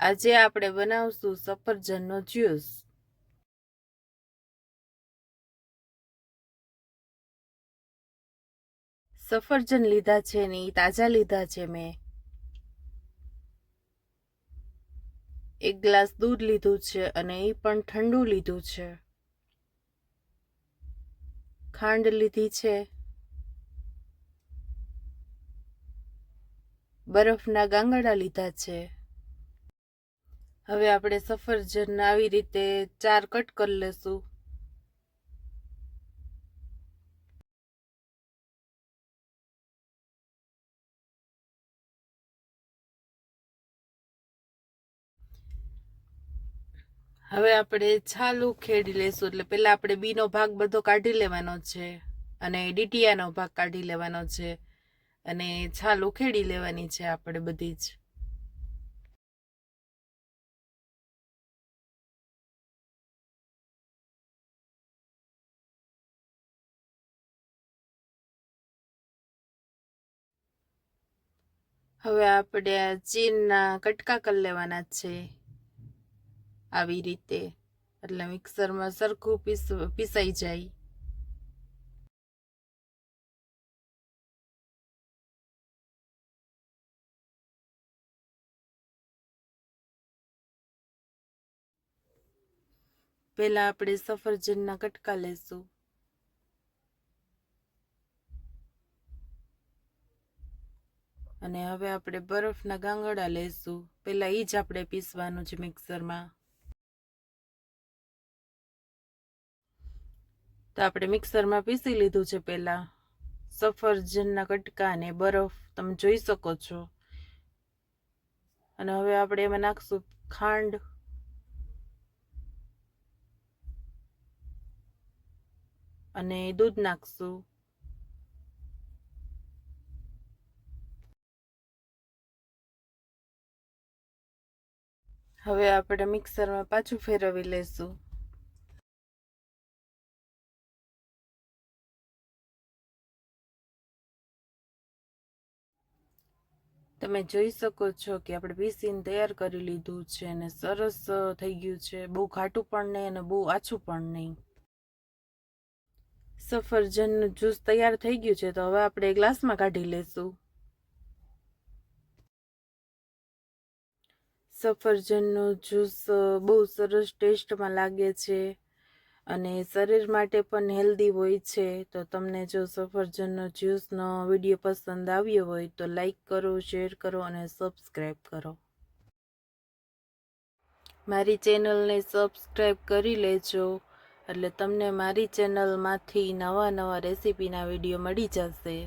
આજે આપણે બનાવશું સફરજનનો જ્યુસ। સફરજન લીધા છે ને તાજા લીધા છે મેં। 1 ગ્લાસ દૂધ લીધું છે અને એ પણ ઠંડુ લીધું છે। ખાંડ લીધી છે। બરફના ગાંગડા લીધા છે। હવે આપણે સફરજન આવી રીતે 4 કટ કરી લેશું। હવે આપણે છાલ ઉખેડી લેશું, એટલે પહેલા આપણે બીનો ભાગ બધો કાઢી લેવાનો છે અને ડીટીયાનો ભાગ કાઢી લેવાનો છે અને છાલ ઉખેડી લેવાની છે આપણે બધી જ। હવે આપણે ચીનના કટકા કરી લેવાના છે આવી રીતે, એટલે મિક્સરમાં સરખું પીસાઈ જાય। પહેલા આપણે સફરજનના કટકા લેશું। અને હવે આપણે બરફના ગાંગડા લેશું। પહેલા એ જ આપણે પીસવાનું છે મિક્સરમાં। તો આપણે મિક્સરમાં પીસી લીધું છે પહેલા સફરજનના કટકા અને બરફ, તમે જોઈ શકો છો। અને હવે આપણે એમાં નાખશું ખાંડ અને દૂધ નાખશું। હવે આપણે મિક્સરમાં પાછું ફેરવી લેશું। તમે જોઈ શકો છો કે આપણે પીસીને તૈયાર કરી લીધું છે અને સરસ થઈ ગયું છે। બહુ ઘાટું પણ નહીં અને બહુ આછું પણ નહીં। સફરજનનું જ્યુસ તૈયાર થઈ ગયું છે, તો હવે આપણે ગ્લાસમાં કાઢી લેશું। સફરજનનું જ્યુસ બહુ સરસ ટેસ્ટમાં લાગે છે અને શરીર માટે પણ હેલ્ધી હોય છે। તો તમને જો સફરજનનો જ્યુસનો વિડીયો પસંદ આવ્યો હોય તો લાઈક કરો, શેર કરો અને સબસ્ક્રાઈબ કરો। મારી ચેનલને સબસ્ક્રાઈબ કરી લેજો, એટલે તમને મારી ચેનલમાંથી નવા રેસીપીના વિડીયો મળી જશે।